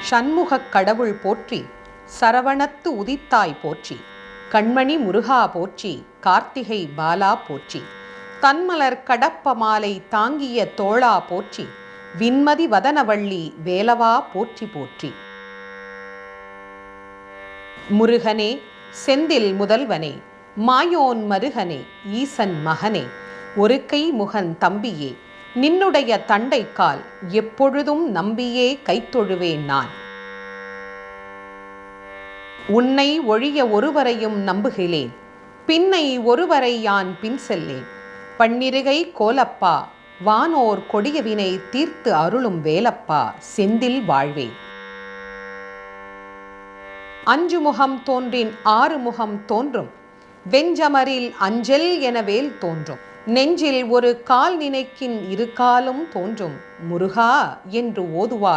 சண்முகக் கடவுள் போற்றி, சரவணத்து உதித்தாய் போற்றி, கண்மணி முருகா போற்றி, கார்த்திகை பாலா போற்றி, தன்மலர் கடப்ப மாலை தாங்கிய தோளா போற்றி, விண்மதி வதனவள்ளி வேலவா போற்றி போற்றி. முருகனே, செந்தில் முதல்வனே, மாயோன் மருகனே, ஈசன் மகனே, ஒரு கை முகன் தம்பியே, நின்னுடைய தண்டைக்கால் எப்பொழுதும் நம்பியே கைத்தொழுவேன் நான். உன்னை ஒழிய ஒருவரையும் நம்புகிலேன், பின்னை ஒருவரை யான் பின் செல்லேன். பன்னிருகை கோலப்பா, வானோர் கொடியவினை தீர்த்து அருளும் வேலப்பா, செந்தில் வாழ்வே. அஞ்சு முகம் தோன்றின் ஆறு முகம் தோன்றும், வெஞ்சமரில் அஞ்சல் என வேல் தோன்றும். நெஞ்சில் ஒரு கால் நினைக்கின் இரு காலும் தோன்றும், முருகா என்று ஓதுவார்